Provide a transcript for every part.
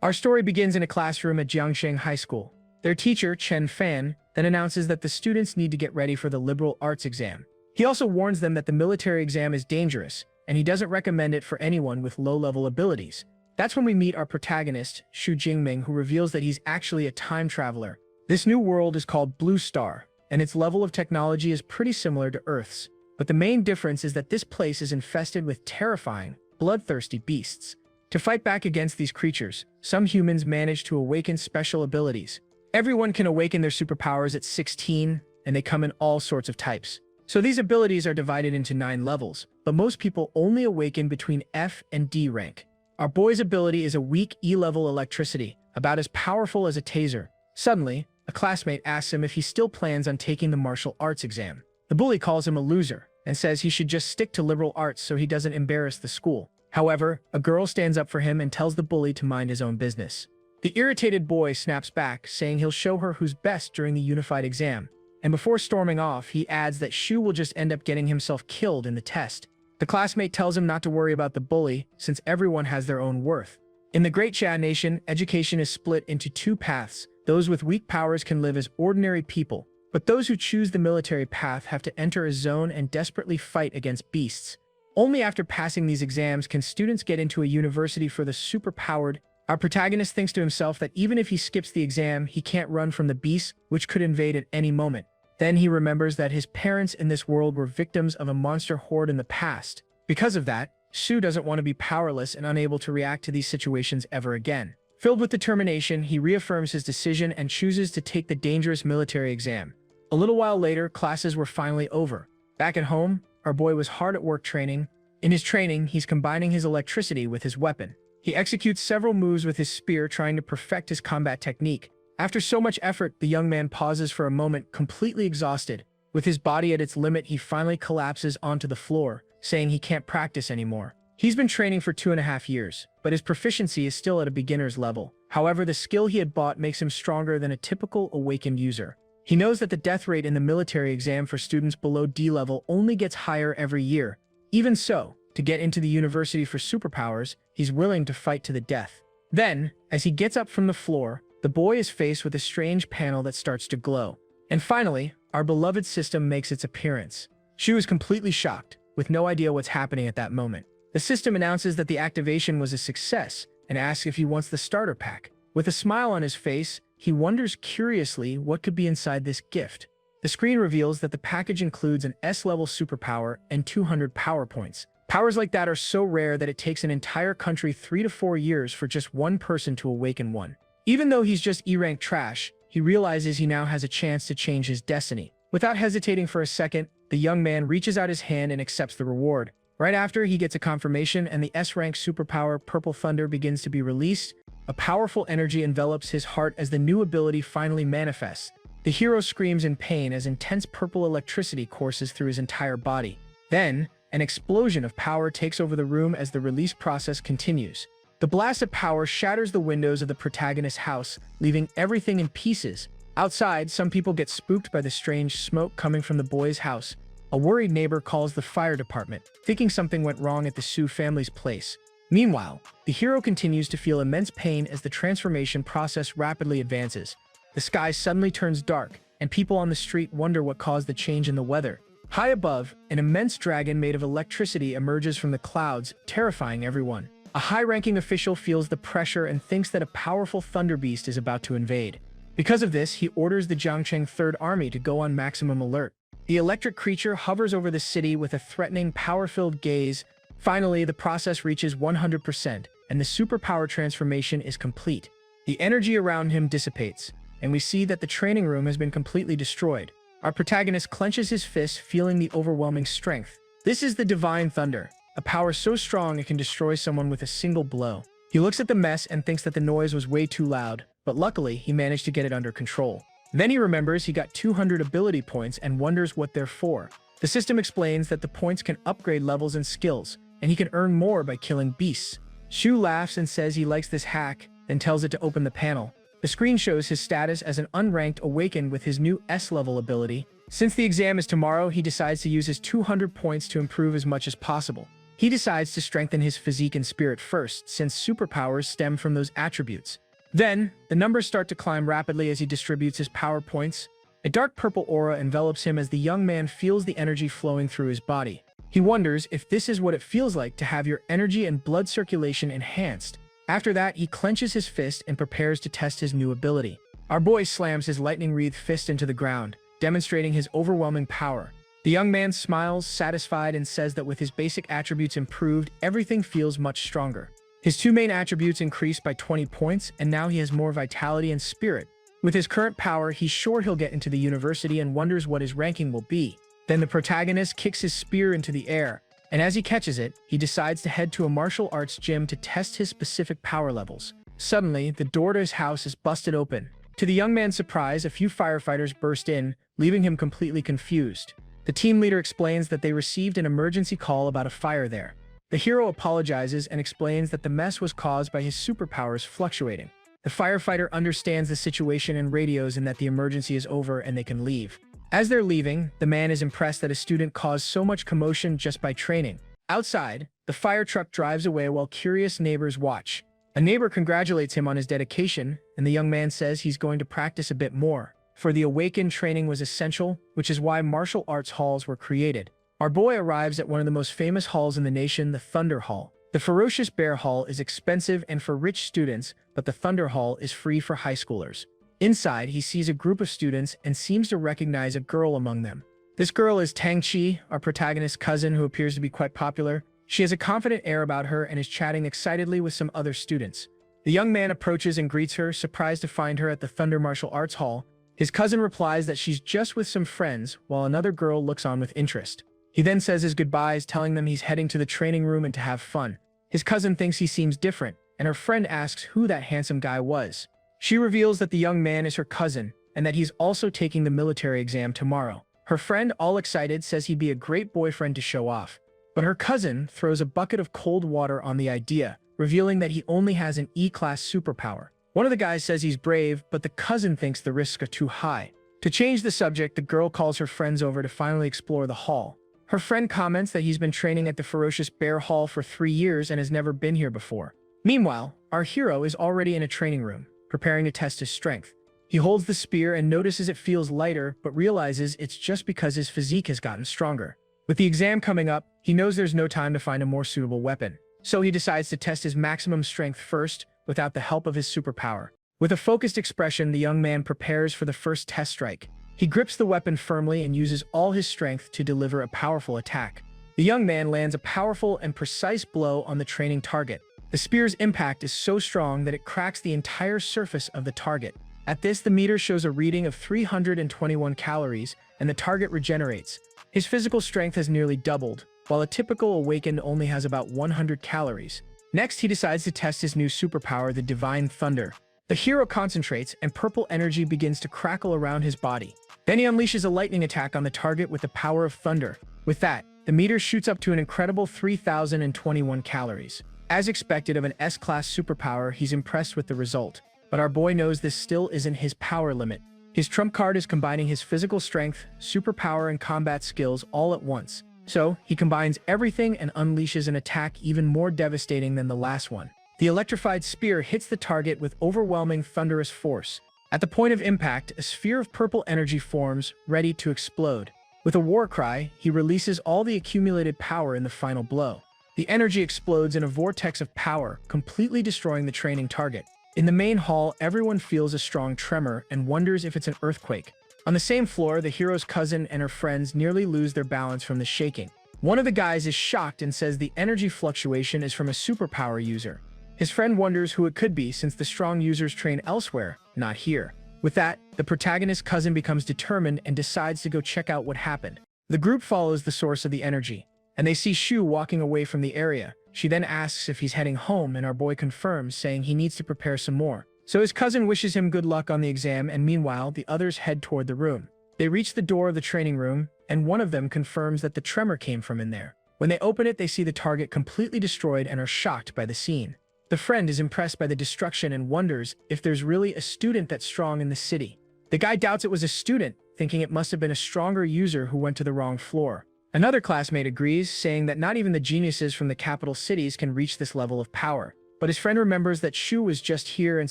Our story begins in a classroom at Jiangsheng High School. Their teacher, Chen Fan, then announces that the students need to get ready for the liberal arts exam. He also warns them that the military exam is dangerous, and he doesn't recommend it for anyone with low-level abilities. That's when we meet our protagonist, Xu Jingming, who reveals that he's actually a time traveler. This new world is called Blue Star, and its level of technology is pretty similar to Earth's. But the main difference is that this place is infested with terrifying, bloodthirsty beasts. To fight back against these creatures, some humans manage to awaken special abilities. Everyone can awaken their superpowers at 16, and they come in all sorts of types. So these abilities are divided into 9 levels, but most people only awaken between F and D rank. Our boy's ability is a weak E-level electricity, about as powerful as a taser. Suddenly, a classmate asks him if he still plans on taking the martial arts exam. The bully calls him a loser, and says he should just stick to liberal arts so he doesn't embarrass the school. However, a girl stands up for him and tells the bully to mind his own business. The irritated boy snaps back, saying he'll show her who's best during the unified exam. And before storming off, he adds that Xu will just end up getting himself killed in the test. The classmate tells him not to worry about the bully, since everyone has their own worth. In the Great Xia Nation, education is split into 2 paths. Those with weak powers can live as ordinary people, but those who choose the military path have to enter a zone and desperately fight against beasts. Only after passing these exams can students get into a university for the superpowered. Our protagonist thinks to himself that even if he skips the exam, he can't run from the beasts, which could invade at any moment. Then he remembers that his parents in this world were victims of a monster horde in the past. Because of that, Xu doesn't want to be powerless and unable to react to these situations ever again. Filled with determination, he reaffirms his decision and chooses to take the dangerous military exam. A little while later, classes were finally over. Back at home, our boy was hard at work training. In his training, he's combining his electricity with his weapon. He executes several moves with his spear, trying to perfect his combat technique. After so much effort, the young man pauses for a moment, completely exhausted. With his body at its limit, he finally collapses onto the floor, saying he can't practice anymore. He's been training for 2.5 years, but his proficiency is still at a beginner's level. However, the skill he had bought makes him stronger than a typical awakened user. He knows that the death rate in the military exam for students below D level only gets higher every year. Even so, to get into the university for superpowers, he's willing to fight to the death. Then, as he gets up from the floor, the boy is faced with a strange panel that starts to glow. And finally, our beloved system makes its appearance. Xu is completely shocked, with no idea what's happening at that moment. The system announces that the activation was a success and asks if he wants the starter pack. With a smile on his face, he wonders curiously what could be inside this gift. The screen reveals that the package includes an S-level superpower and 200 power points. Powers like that are so rare that it takes an entire country 3 to 4 years for just one person to awaken one. Even though he's just E-rank trash, he realizes he now has a chance to change his destiny. Without hesitating for a second, the young man reaches out his hand and accepts the reward. Right after, he gets a confirmation and the S-rank superpower Purple Thunder begins to be released. A powerful energy envelops his heart as the new ability finally manifests. The hero screams in pain as intense purple electricity courses through his entire body. Then, an explosion of power takes over the room as the release process continues. The blast of power shatters the windows of the protagonist's house, leaving everything in pieces. Outside, some people get spooked by the strange smoke coming from the boy's house. A worried neighbor calls the fire department, thinking something went wrong at the Su family's place. Meanwhile, the hero continues to feel immense pain as the transformation process rapidly advances. The sky suddenly turns dark, and people on the street wonder what caused the change in the weather. High above, an immense dragon made of electricity emerges from the clouds, terrifying everyone. A high-ranking official feels the pressure and thinks that a powerful thunder beast is about to invade. Because of this, he orders the Jiangsheng Third Army to go on maximum alert. The electric creature hovers over the city with a threatening, power-filled gaze. Finally, the process reaches 100%, and the superpower transformation is complete. The energy around him dissipates, and we see that the training room has been completely destroyed. Our protagonist clenches his fist, feeling the overwhelming strength. This is the Divine Thunder, a power so strong it can destroy someone with a single blow. He looks at the mess and thinks that the noise was way too loud, but luckily he managed to get it under control. Then he remembers he got 200 ability points and wonders what they're for. The system explains that the points can upgrade levels and skills, and he can earn more by killing beasts. Xu laughs and says he likes this hack, then tells it to open the panel. The screen shows his status as an unranked awakened with his new S-level ability. Since the exam is tomorrow, he decides to use his 200 points to improve as much as possible. He decides to strengthen his physique and spirit first, since superpowers stem from those attributes. Then, the numbers start to climb rapidly as he distributes his power points. A dark purple aura envelops him as the young man feels the energy flowing through his body. He wonders if this is what it feels like to have your energy and blood circulation enhanced. After that, he clenches his fist and prepares to test his new ability. Our boy slams his lightning-wreathed fist into the ground, demonstrating his overwhelming power. The young man smiles, satisfied, and says that with his basic attributes improved, everything feels much stronger. His two main attributes increased by 20 points, and now he has more vitality and spirit. With his current power, he's sure he'll get into the university and wonders what his ranking will be. Then the protagonist kicks his spear into the air, and as he catches it, he decides to head to a martial arts gym to test his specific power levels. Suddenly, the door to his house is busted open. To the young man's surprise, a few firefighters burst in, leaving him completely confused. The team leader explains that they received an emergency call about a fire there. The hero apologizes and explains that the mess was caused by his superpowers fluctuating. The firefighter understands the situation and radios and that the emergency is over and they can leave. As they're leaving, the man is impressed that a student caused so much commotion just by training. Outside, the fire truck drives away while curious neighbors watch. A neighbor congratulates him on his dedication, and the young man says he's going to practice a bit more. For the awakened, training was essential, which is why martial arts halls were created. Our boy arrives at one of the most famous halls in the nation, the Thunder Hall. The Ferocious Bear Hall is expensive and for rich students, but the Thunder Hall is free for high schoolers. Inside, he sees a group of students and seems to recognize a girl among them. This girl is Tang-Chi, our protagonist's cousin, who appears to be quite popular. She has a confident air about her and is chatting excitedly with some other students. The young man approaches and greets her, surprised to find her at the Thunder Martial Arts Hall. His cousin replies that she's just with some friends, while another girl looks on with interest. He then says his goodbyes, telling them he's heading to the training room and to have fun. His cousin thinks he seems different, and her friend asks who that handsome guy was. She reveals that the young man is her cousin, and that he's also taking the military exam tomorrow. Her friend, all excited, says he'd be a great boyfriend to show off. But her cousin throws a bucket of cold water on the idea, revealing that he only has an E-class superpower. One of the guys says he's brave, but the cousin thinks the risks are too high. To change the subject, the girl calls her friends over to finally explore the hall. Her friend comments that he's been training at the Ferocious Bear Hall for 3 years and has never been here before. Meanwhile, our hero is already in a training room, preparing to test his strength. He holds the spear and notices it feels lighter, but realizes it's just because his physique has gotten stronger. With the exam coming up, he knows there's no time to find a more suitable weapon. So he decides to test his maximum strength first, without the help of his superpower. With a focused expression, the young man prepares for the first test strike. He grips the weapon firmly and uses all his strength to deliver a powerful attack. The young man lands a powerful and precise blow on the training target. The spear's impact is so strong that it cracks the entire surface of the target. At this, the meter shows a reading of 321 calories, and the target regenerates. His physical strength has nearly doubled, while a typical awakened only has about 100 calories. Next, he decides to test his new superpower, the Divine Thunder. The hero concentrates, and purple energy begins to crackle around his body. Then he unleashes a lightning attack on the target with the power of thunder. With that, the meter shoots up to an incredible 3,021 calories. As expected of an S-class superpower, he's impressed with the result. But our boy knows this still isn't his power limit. His trump card is combining his physical strength, superpower, and combat skills all at once. So, he combines everything and unleashes an attack even more devastating than the last one. The electrified spear hits the target with overwhelming thunderous force. At the point of impact, a sphere of purple energy forms, ready to explode. With a war cry, he releases all the accumulated power in the final blow. The energy explodes in a vortex of power, completely destroying the training target. In the main hall, everyone feels a strong tremor and wonders if it's an earthquake. On the same floor, the hero's cousin and her friends nearly lose their balance from the shaking. One of the guys is shocked and says the energy fluctuation is from a superpower user. His friend wonders who it could be since the strong users train elsewhere, not here. With that, the protagonist's cousin becomes determined and decides to go check out what happened. The group follows the source of the energy, and they see Shu walking away from the area. She then asks if he's heading home, and our boy confirms, saying he needs to prepare some more. So his cousin wishes him good luck on the exam, and meanwhile, the others head toward the room. They reach the door of the training room, and one of them confirms that the tremor came from in there. When they open it, they see the target completely destroyed and are shocked by the scene. The friend is impressed by the destruction and wonders if there's really a student that's strong in the city. The guy doubts it was a student, thinking it must have been a stronger user who went to the wrong floor. Another classmate agrees, saying that not even the geniuses from the capital cities can reach this level of power. But his friend remembers that Shu was just here and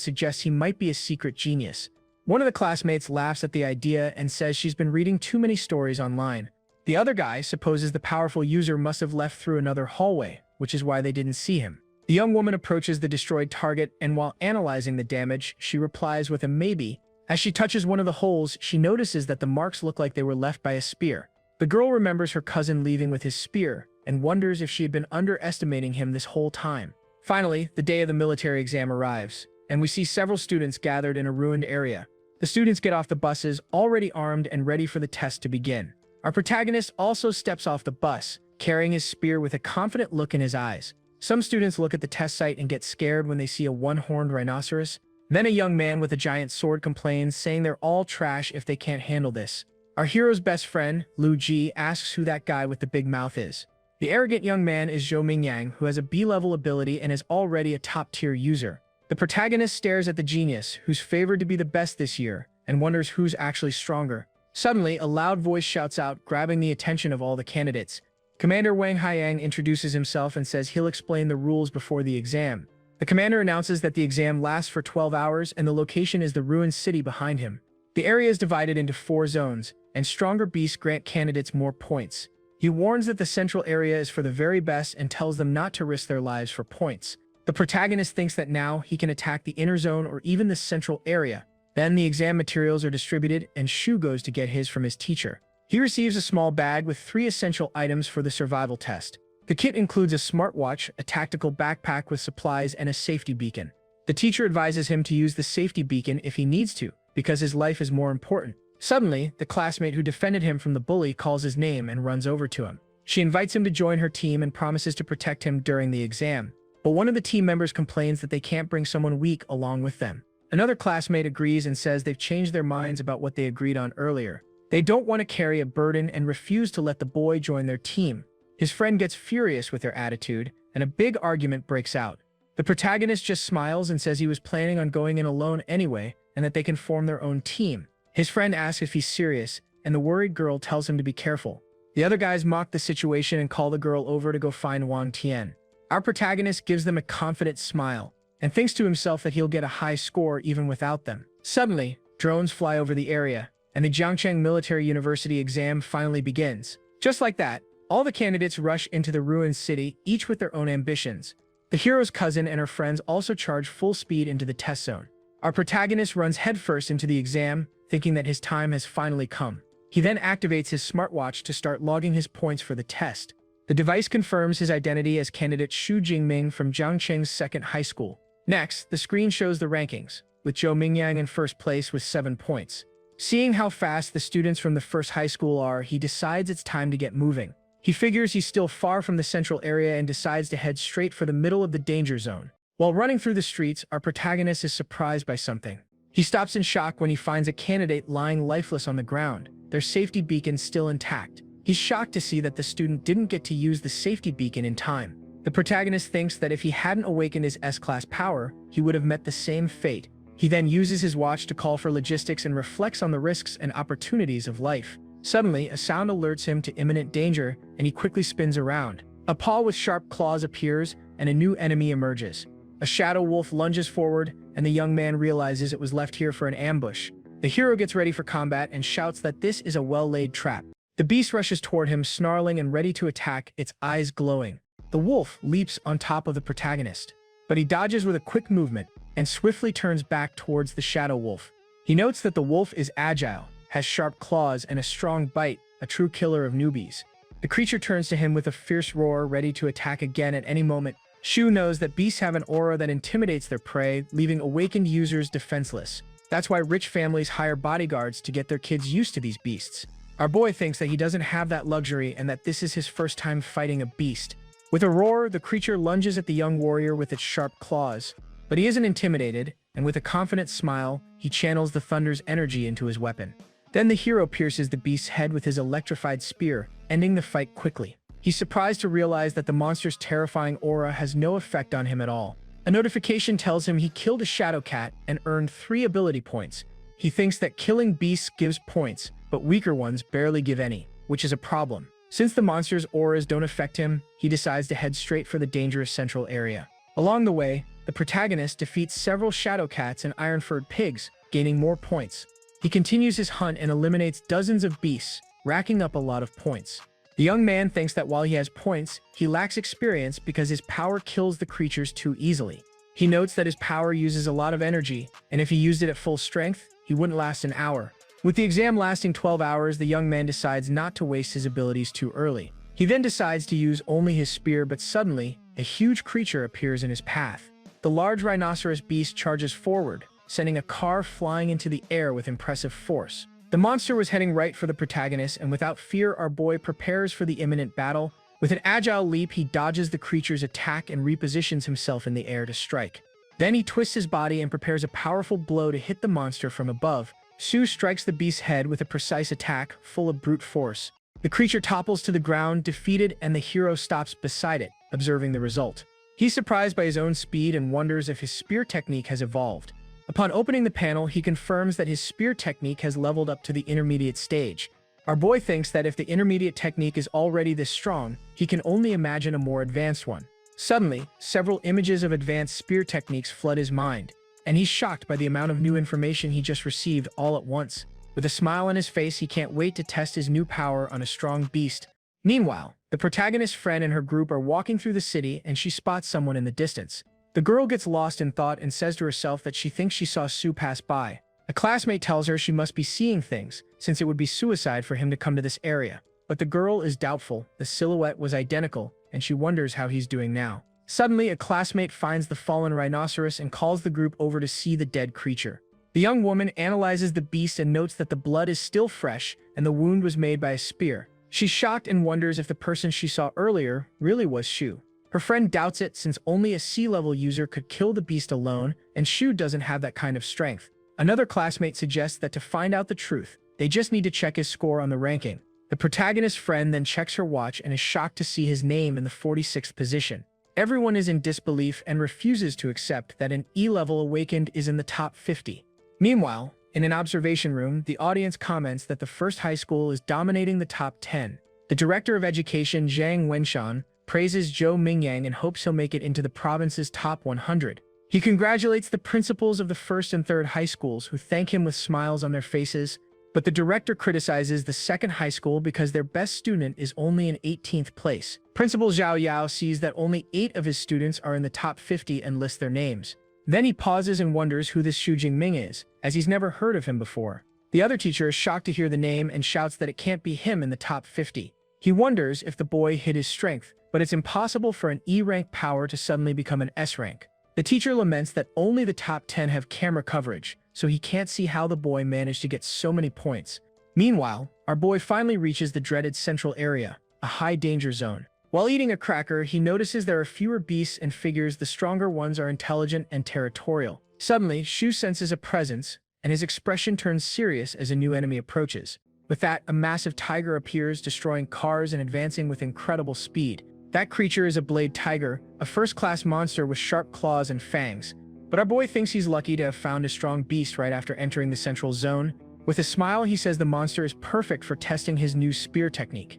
suggests he might be a secret genius. One of the classmates laughs at the idea and says she's been reading too many stories online. The other guy supposes the powerful user must have left through another hallway, which is why they didn't see him. The young woman approaches the destroyed target, and while analyzing the damage, she replies with a maybe. As she touches one of the holes, she notices that the marks look like they were left by a spear. The girl remembers her cousin leaving with his spear, and wonders if she had been underestimating him this whole time. Finally, the day of the military exam arrives, and we see several students gathered in a ruined area. The students get off the buses, already armed and ready for the test to begin. Our protagonist also steps off the bus, carrying his spear with a confident look in his eyes. Some students look at the test site and get scared when they see a one-horned rhinoceros. Then a young man with a giant sword complains, saying they're all trash if they can't handle this. Our hero's best friend, Lu Ji, asks who that guy with the big mouth is. The arrogant young man is Zhou Mingyang, who has a B-level ability and is already a top-tier user. The protagonist stares at the genius, who's favored to be the best this year, and wonders who's actually stronger. Suddenly, a loud voice shouts out, grabbing the attention of all the candidates. Commander Wang Haiyang introduces himself and says he'll explain the rules before the exam. The commander announces that the exam lasts for 12 hours and the location is the ruined city behind him. The area is divided into 4 zones, and stronger beasts grant candidates more points. He warns that the central area is for the very best and tells them not to risk their lives for points. The protagonist thinks that now he can attack the inner zone or even the central area. Then the exam materials are distributed and Shu goes to get his from his teacher. He receives a small bag with 3 essential items for the survival test. The kit includes a smartwatch, a tactical backpack with supplies, and a safety beacon. The teacher advises him to use the safety beacon if he needs to, because his life is more important. Suddenly, the classmate who defended him from the bully calls his name and runs over to him. She invites him to join her team and promises to protect him during the exam. But one of the team members complains that they can't bring someone weak along with them. Another classmate agrees and says they've changed their minds about what they agreed on earlier. They don't want to carry a burden and refuse to let the boy join their team. His friend gets furious with their attitude, and a big argument breaks out. The protagonist just smiles and says he was planning on going in alone anyway, and that they can form their own team. His friend asks if he's serious, and the worried girl tells him to be careful. The other guys mock the situation and call the girl over to go find Wang Tian. Our protagonist gives them a confident smile, and thinks to himself that he'll get a high score even without them. Suddenly, drones fly over the area, and the Jiangcheng Military University exam finally begins. Just like that, all the candidates rush into the ruined city, each with their own ambitions. The hero's cousin and her friends also charge full speed into the test zone. Our protagonist runs headfirst into the exam, thinking that his time has finally come. He then activates his smartwatch to start logging his points for the test. The device confirms his identity as candidate Xu Jingming from Jiangcheng's second high school. Next, the screen shows the rankings, with Zhou Mingyang in first place with 7 points. Seeing how fast the students from the first high school are, he decides it's time to get moving. He figures he's still far from the central area and decides to head straight for the middle of the danger zone. While running through the streets, our protagonist is surprised by something. He stops in shock when he finds a candidate lying lifeless on the ground, their safety beacon still intact. He's shocked to see that the student didn't get to use the safety beacon in time. The protagonist thinks that if he hadn't awakened his S-class power, he would have met the same fate. He then uses his watch to call for logistics and reflects on the risks and opportunities of life. Suddenly, a sound alerts him to imminent danger, and he quickly spins around. A paw with sharp claws appears, and a new enemy emerges. A shadow wolf lunges forward, and the young man realizes it was left here for an ambush. The hero gets ready for combat and shouts that this is a well-laid trap. The beast rushes toward him, snarling and ready to attack, its eyes glowing. The wolf leaps on top of the protagonist, but he dodges with a quick movement and swiftly turns back towards the shadow wolf. He notes that the wolf is agile, has sharp claws and a strong bite, a true killer of newbies. The creature turns to him with a fierce roar, ready to attack again at any moment. Shu knows that beasts have an aura that intimidates their prey, leaving awakened users defenseless. That's why rich families hire bodyguards to get their kids used to these beasts. Our boy thinks that he doesn't have that luxury and that this is his first time fighting a beast. With a roar, the creature lunges at the young warrior with its sharp claws. But he isn't intimidated, and with a confident smile, he channels the thunder's energy into his weapon. Then the hero pierces the beast's head with his electrified spear, ending the fight quickly. He's surprised to realize that the monster's terrifying aura has no effect on him at all. A notification tells him he killed a shadow cat and earned 3 ability points. He thinks that killing beasts gives points, but weaker ones barely give any, which is a problem. Since the monster's auras don't affect him, he decides to head straight for the dangerous central area. Along the way, the protagonist defeats several shadow cats and iron-furred pigs, gaining more points. He continues his hunt and eliminates dozens of beasts, racking up a lot of points. The young man thinks that while he has points, he lacks experience because his power kills the creatures too easily. He notes that his power uses a lot of energy, and if he used it at full strength, he wouldn't last an hour. With the exam lasting 12 hours, the young man decides not to waste his abilities too early. He then decides to use only his spear, but suddenly, a huge creature appears in his path. The large rhinoceros beast charges forward, sending a car flying into the air with impressive force. The monster was heading right for the protagonist, and without fear, our boy prepares for the imminent battle. With an agile leap, he dodges the creature's attack and repositions himself in the air to strike. Then he twists his body and prepares a powerful blow to hit the monster from above. Sue strikes the beast's head with a precise attack, full of brute force. The creature topples to the ground, defeated, and the hero stops beside it, observing the result. He's surprised by his own speed and wonders if his spear technique has evolved. Upon opening the panel, he confirms that his spear technique has leveled up to the intermediate stage. Our boy thinks that if the intermediate technique is already this strong, he can only imagine a more advanced one. Suddenly, several images of advanced spear techniques flood his mind, and he's shocked by the amount of new information he just received all at once. With a smile on his face, he can't wait to test his new power on a strong beast. Meanwhile, the protagonist's friend and her group are walking through the city, and she spots someone in the distance. The girl gets lost in thought and says to herself that she thinks she saw Sue pass by. A classmate tells her she must be seeing things, since it would be suicide for him to come to this area. But the girl is doubtful. The silhouette was identical, and she wonders how he's doing now. Suddenly, a classmate finds the fallen rhinoceros and calls the group over to see the dead creature. The young woman analyzes the beast and notes that the blood is still fresh and the wound was made by a spear. She's shocked and wonders if the person she saw earlier really was Shu. Her friend doubts it since only a C-level user could kill the beast alone, and Shu doesn't have that kind of strength. Another classmate suggests that to find out the truth, they just need to check his score on the ranking. The protagonist's friend then checks her watch and is shocked to see his name in the 46th position. Everyone is in disbelief and refuses to accept that an E-level awakened is in the top 50. Meanwhile, in an observation room, the audience comments that the first high school is dominating the top 10. The director of education, Zhang Wenshan, praises Zhou Mingyang and hopes he'll make it into the province's top 100. He congratulates the principals of the first and third high schools, who thank him with smiles on their faces. But the director criticizes the second high school because their best student is only in 18th place. Principal Zhao Yao sees that only 8 of his students are in the top 50 and lists their names. Then he pauses and wonders who this Xu Jingming is, as he's never heard of him before. The other teacher is shocked to hear the name and shouts that it can't be him in the top 50. He wonders if the boy hid his strength, but it's impossible for an E-rank power to suddenly become an S-rank. The teacher laments that only the top 10 have camera coverage, so he can't see how the boy managed to get so many points. Meanwhile, our boy finally reaches the dreaded central area, a high-danger zone. While eating a cracker, he notices there are fewer beasts and figures the stronger ones are intelligent and territorial. Suddenly, Shu senses a presence, and his expression turns serious as a new enemy approaches. With that, a massive tiger appears, destroying cars and advancing with incredible speed. That creature is a blade tiger, a first-class monster with sharp claws and fangs. But our boy thinks he's lucky to have found a strong beast right after entering the central zone. With a smile, he says the monster is perfect for testing his new spear technique.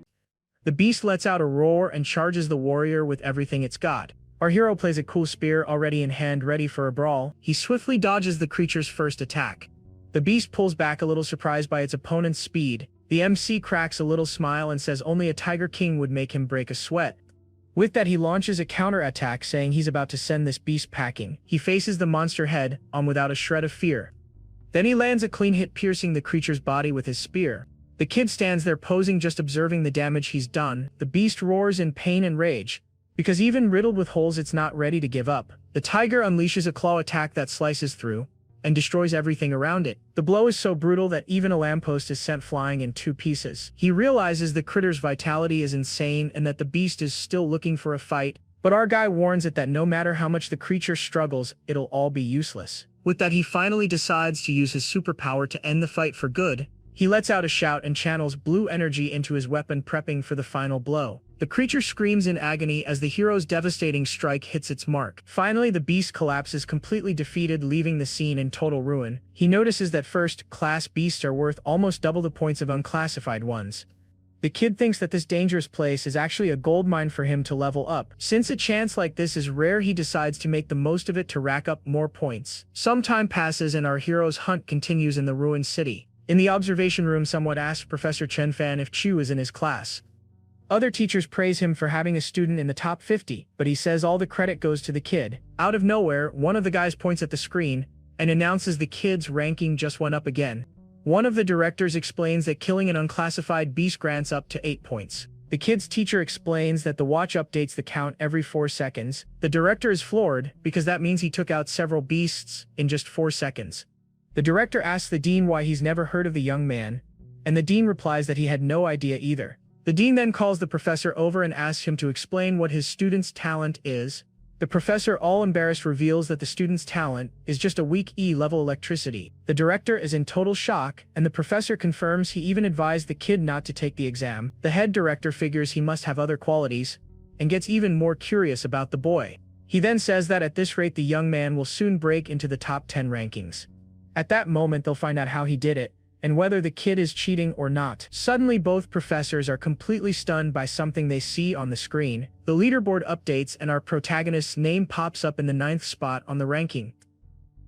The beast lets out a roar and charges the warrior with everything it's got. Our hero plays a cool spear already in hand, ready for a brawl. He swiftly dodges the creature's first attack. The beast pulls back a little, surprised by its opponent's speed. The MC cracks a little smile and says only a Tiger King would make him break a sweat. With that, he launches a counter-attack, saying he's about to send this beast packing. He faces the monster head on without a shred of fear. Then he lands a clean hit, piercing the creature's body with his spear. The kid stands there posing, just observing the damage he's done. The beast roars in pain and rage, because even riddled with holes, it's not ready to give up. The tiger unleashes a claw attack that slices through and destroys everything around it. The blow is so brutal that even a lamppost is sent flying in 2 pieces. He realizes the critter's vitality is insane and that the beast is still looking for a fight, but our guy warns it that no matter how much the creature struggles, it'll all be useless. With that, he finally decides to use his superpower to end the fight for good. He lets out a shout and channels blue energy into his weapon, prepping for the final blow. The creature screams in agony as the hero's devastating strike hits its mark. Finally, the beast collapses, completely defeated, leaving the scene in total ruin. He notices that first-class beasts are worth almost double the points of unclassified ones. The kid thinks that this dangerous place is actually a gold mine for him to level up. Since a chance like this is rare, he decides to make the most of it to rack up more points. Some time passes and our hero's hunt continues in the ruined city. In the observation room, someone asks Professor Chen Fan if Chu is in his class. Other teachers praise him for having a student in the top 50, but he says all the credit goes to the kid. Out of nowhere, one of the guys points at the screen and announces the kid's ranking just went up again. One of the directors explains that killing an unclassified beast grants up to 8 points. The kid's teacher explains that the watch updates the count every 4 seconds. The director is floored because that means he took out several beasts in just 4 seconds. The director asks the dean why he's never heard of the young man, and the dean replies that he had no idea either. The dean then calls the professor over and asks him to explain what his student's talent is. The professor, all embarrassed, reveals that the student's talent is just a weak E-level electricity. The director is in total shock, and the professor confirms he even advised the kid not to take the exam. The head director figures he must have other qualities, and gets even more curious about the boy. He then says that at this rate the young man will soon break into the top 10 rankings. At that moment they'll find out how he did it, and whether the kid is cheating or not. Suddenly both professors are completely stunned by something they see on the screen. The leaderboard updates and our protagonist's name pops up in the 9th spot on the ranking.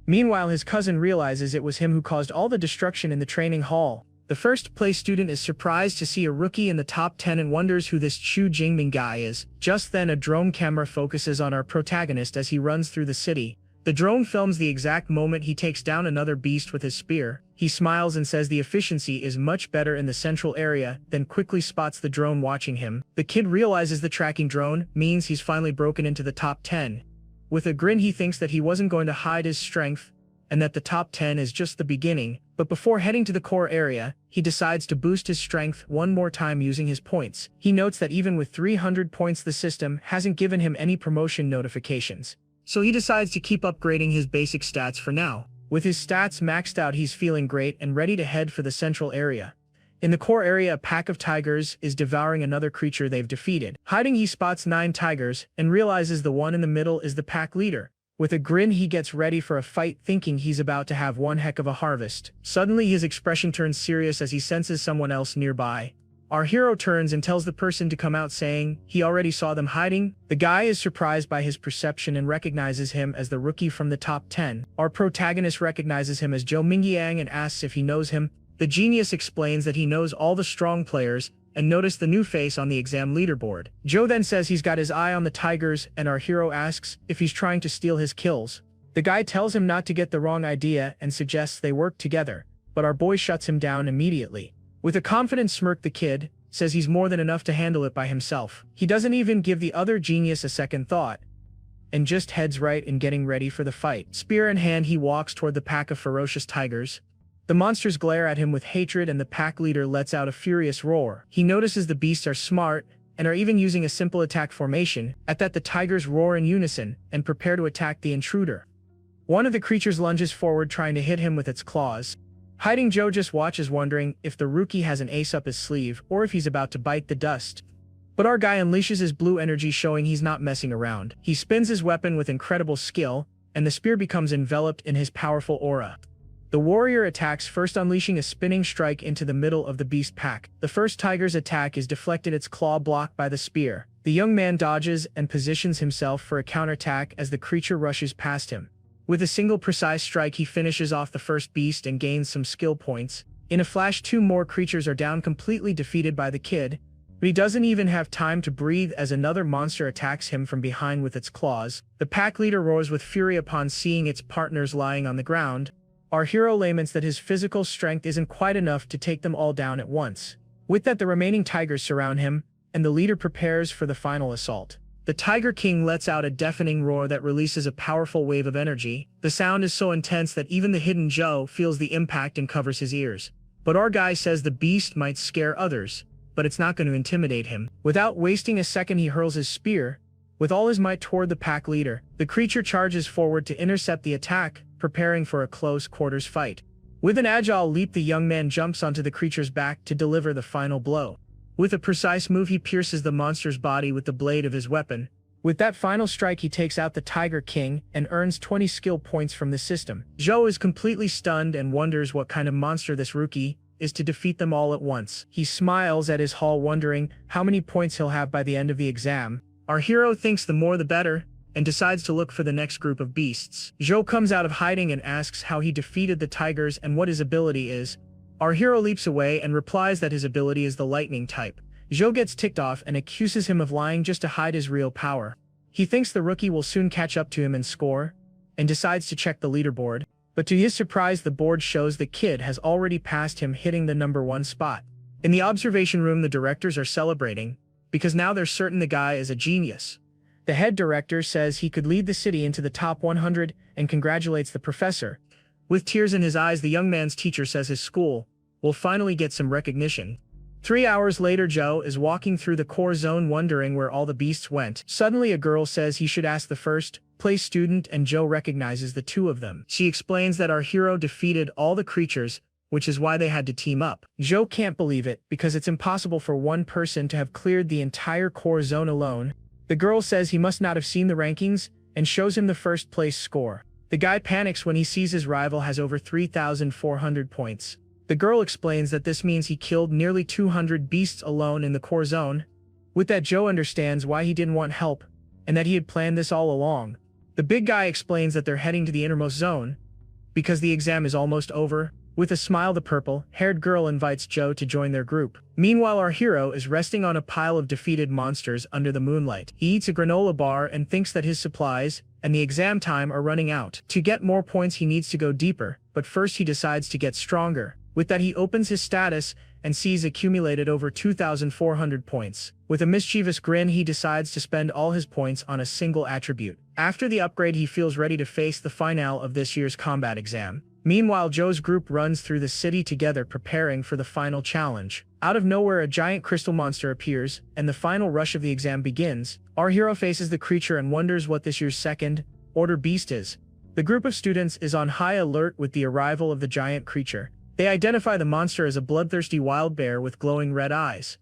Meanwhile, his cousin realizes it was him who caused all the destruction in the training hall. The first-place student is surprised to see a rookie in the top 10 and wonders who this Chu Jingming guy is. Just then a drone camera focuses on our protagonist as he runs through the city. The drone films the exact moment he takes down another beast with his spear. He smiles and says the efficiency is much better in the central area, then quickly spots the drone watching him. The kid realizes the tracking drone means he's finally broken into the top 10. With a grin, he thinks that he wasn't going to hide his strength, and that the top 10 is just the beginning. But before heading to the core area, he decides to boost his strength one more time using his points. He notes that even with 300 points, the system hasn't given him any promotion notifications. So he decides to keep upgrading his basic stats for now. With his stats maxed out, he's feeling great and ready to head for the central area. In the core area, a pack of tigers is devouring another creature they've defeated. Hiding, he spots 9 tigers and realizes the one in the middle is the pack leader. With a grin, he gets ready for a fight, thinking he's about to have one heck of a harvest. Suddenly, his expression turns serious as he senses someone else nearby. Our hero turns and tells the person to come out, saying he already saw them hiding. The guy is surprised by his perception and recognizes him as the rookie from the top 10. Our protagonist recognizes him as Zhou Mingyang and asks if he knows him. The genius explains that he knows all the strong players and noticed the new face on the exam leaderboard. Zhou then says he's got his eye on the tigers, and our hero asks if he's trying to steal his kills. The guy tells him not to get the wrong idea and suggests they work together, but our boy shuts him down immediately. With a confident smirk, the kid says he's more than enough to handle it by himself. He doesn't even give the other genius a second thought, and just heads right in, getting ready for the fight. Spear in hand, he walks toward the pack of ferocious tigers. The monsters glare at him with hatred, and the pack leader lets out a furious roar. He notices the beasts are smart and are even using a simple attack formation. At that, the tigers roar in unison and prepare to attack the intruder. One of the creatures lunges forward, trying to hit him with its claws. Hiding, Joe just watches, wondering if the rookie has an ace up his sleeve or if he's about to bite the dust. But our guy unleashes his blue energy, showing he's not messing around. He spins his weapon with incredible skill, and the spear becomes enveloped in his powerful aura. The warrior attacks, first unleashing a spinning strike into the middle of the beast pack. The first tiger's attack is deflected, its claw blocked by the spear. The young man dodges and positions himself for a counterattack as the creature rushes past him. With a single precise strike, he finishes off the first beast and gains some skill points. In a flash, 2 more creatures are down, completely defeated by the kid, but he doesn't even have time to breathe as another monster attacks him from behind with its claws. The pack leader roars with fury upon seeing its partners lying on the ground. Our hero laments that his physical strength isn't quite enough to take them all down at once. With that, the remaining tigers surround him, and the leader prepares for the final assault. The Tiger King lets out a deafening roar that releases a powerful wave of energy. The sound is so intense that even the hidden Joe feels the impact and covers his ears. But our guy says the beast might scare others, but it's not going to intimidate him. Without wasting a second, he hurls his spear with all his might toward the pack leader. The creature charges forward to intercept the attack, preparing for a close quarters fight. With an agile leap, the young man jumps onto the creature's back to deliver the final blow. With a precise move, he pierces the monster's body with the blade of his weapon. With that final strike, he takes out the Tiger King and earns 20 skill points from the system. Zhou is completely stunned and wonders what kind of monster this rookie is to defeat them all at once. He smiles at his haul, wondering how many points he'll have by the end of the exam. Our hero thinks the more the better, and decides to look for the next group of beasts. Zhou comes out of hiding and asks how he defeated the tigers and what his ability is. Our hero leaps away and replies that his ability is the lightning type. Zhou gets ticked off and accuses him of lying just to hide his real power. He thinks the rookie will soon catch up to him and score, and decides to check the leaderboard. But to his surprise, the board shows the kid has already passed him, hitting the #1 spot. In the observation room, the directors are celebrating, because now they're certain the guy is a genius. The head director says he could lead the city into the top 100 and congratulates the professor. With tears in his eyes, the young man's teacher says his school will finally get some recognition. 3 hours later, Joe is walking through the core zone wondering where all the beasts went. Suddenly, a girl says he should ask the first-place student, and Joe recognizes the two of them. She explains that our hero defeated all the creatures, which is why they had to team up. Joe can't believe it, because it's impossible for one person to have cleared the entire core zone alone. The girl says he must not have seen the rankings, and shows him the first-place score. The guy panics when he sees his rival has over 3,400 points. The girl explains that this means he killed nearly 200 beasts alone in the core zone. With that, Joe understands why he didn't want help, and that he had planned this all along. The big guy explains that they're heading to the innermost zone, because the exam is almost over. With a smile, the purple-haired girl invites Joe to join their group. Meanwhile, our hero is resting on a pile of defeated monsters under the moonlight. He eats a granola bar and thinks that his supplies and the exam time are running out. To get more points, he needs to go deeper, but first he decides to get stronger. With that, he opens his status and sees accumulated over 2,400 points. With a mischievous grin, he decides to spend all his points on a single attribute. After the upgrade, he feels ready to face the finale of this year's combat exam. Meanwhile, Joe's group runs through the city together, preparing for the final challenge. Out of nowhere, a giant crystal monster appears, and the final rush of the exam begins. Our hero faces the creature and wonders what this year's second-order beast is. The group of students is on high alert with the arrival of the giant creature. They identify the monster as a bloodthirsty wild bear with glowing red eyes.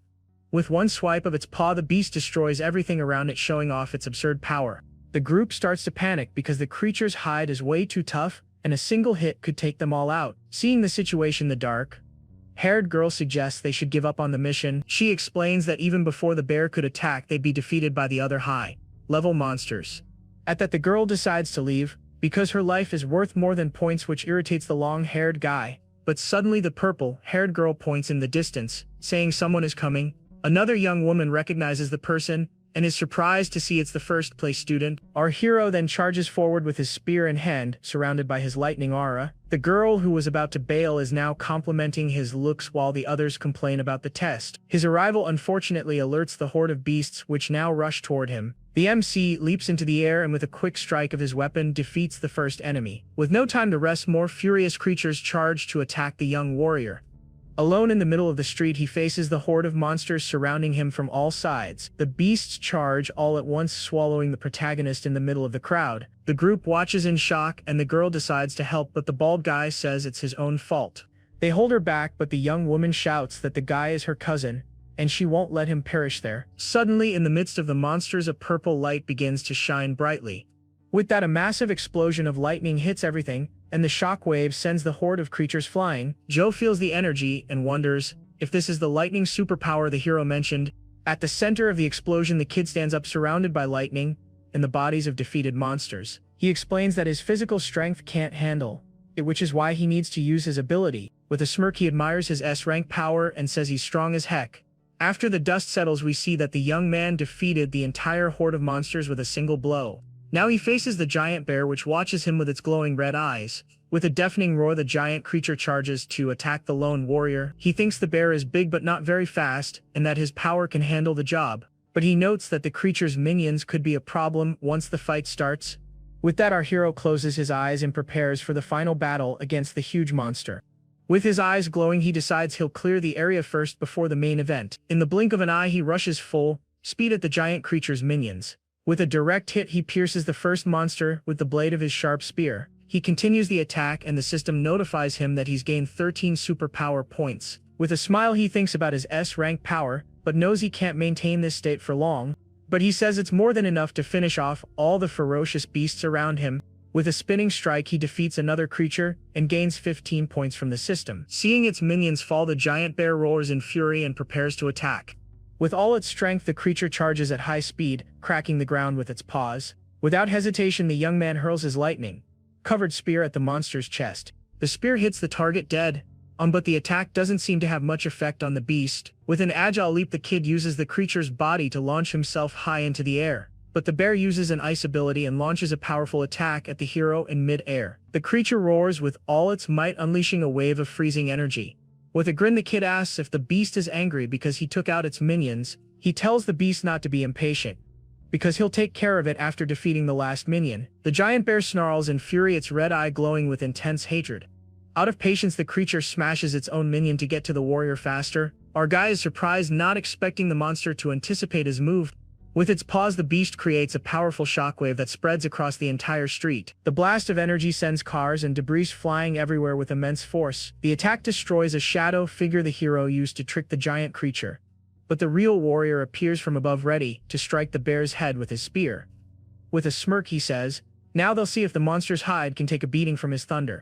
With one swipe of its paw, the beast destroys everything around it, showing off its absurd power. The group starts to panic because the creature's hide is way too tough, and a single hit could take them all out. Seeing the situation, the dark-haired girl suggests they should give up on the mission. She explains that even before the bear could attack, they'd be defeated by the other high-level monsters. At that, the girl decides to leave, because her life is worth more than points, which irritates the long-haired guy. But suddenly the purple-haired girl points in the distance, saying someone is coming. Another young woman recognizes the person, and is surprised to see it's the first-place student. Our hero then charges forward with his spear in hand, surrounded by his lightning aura. The girl who was about to bail is now complimenting his looks while the others complain about the test. His arrival unfortunately alerts the horde of beasts, which now rush toward him. The MC leaps into the air and with a quick strike of his weapon defeats the first enemy. With no time to rest, more furious creatures charge to attack the young warrior. Alone in the middle of the street, he faces the horde of monsters surrounding him from all sides. The beasts charge all at once, swallowing the protagonist in the middle of the crowd. The group watches in shock, and the girl decides to help, but the bald guy says it's his own fault. They hold her back, but the young woman shouts that the guy is her cousin, and she won't let him perish there. Suddenly, in the midst of the monsters, a purple light begins to shine brightly. With that, a massive explosion of lightning hits everything, and the shockwave sends the horde of creatures flying. Joe feels the energy and wonders if this is the lightning superpower the hero mentioned. At the center of the explosion, the kid stands up, surrounded by lightning and the bodies of defeated monsters. He explains that his physical strength can't handle it, which is why he needs to use his ability. With a smirk, he admires his S-rank power and says he's strong as heck. After the dust settles, we see that the young man defeated the entire horde of monsters with a single blow. Now he faces the giant bear, which watches him with its glowing red eyes. With a deafening roar, the giant creature charges to attack the lone warrior. He thinks the bear is big but not very fast, and that his power can handle the job. But he notes that the creature's minions could be a problem once the fight starts. With that, our hero closes his eyes and prepares for the final battle against the huge monster. With his eyes glowing, he decides he'll clear the area first before the main event. In the blink of an eye, he rushes full speed at the giant creature's minions. With a direct hit, he pierces the first monster with the blade of his sharp spear. He continues the attack, and the system notifies him that he's gained 13 superpower points. With a smile, he thinks about his S-rank power, but knows he can't maintain this state for long. But he says it's more than enough to finish off all the ferocious beasts around him. With a spinning strike, he defeats another creature and gains 15 points from the system. Seeing its minions fall, the giant bear roars in fury and prepares to attack. With all its strength, the creature charges at high speed, cracking the ground with its paws. Without hesitation, the young man hurls his lightning-covered spear at the monster's chest. The spear hits the target dead, but the attack doesn't seem to have much effect on the beast. With an agile leap, the kid uses the creature's body to launch himself high into the air. But the bear uses an ice ability and launches a powerful attack at the hero in mid-air. The creature roars with all its might, unleashing a wave of freezing energy. With a grin, the kid asks if the beast is angry because he took out its minions. He tells the beast not to be impatient, because he'll take care of it after defeating the last minion. The giant bear snarls in fury, its red eye glowing with intense hatred. Out of patience, the creature smashes its own minion to get to the warrior faster. Our guy is surprised, not expecting the monster to anticipate his move. With its paws, the beast creates a powerful shockwave that spreads across the entire street. The blast of energy sends cars and debris flying everywhere with immense force. The attack destroys a shadow figure the hero used to trick the giant creature. But the real warrior appears from above, ready to strike the bear's head with his spear. With a smirk, he says, "Now they'll see if the monster's hide can take a beating from his thunder."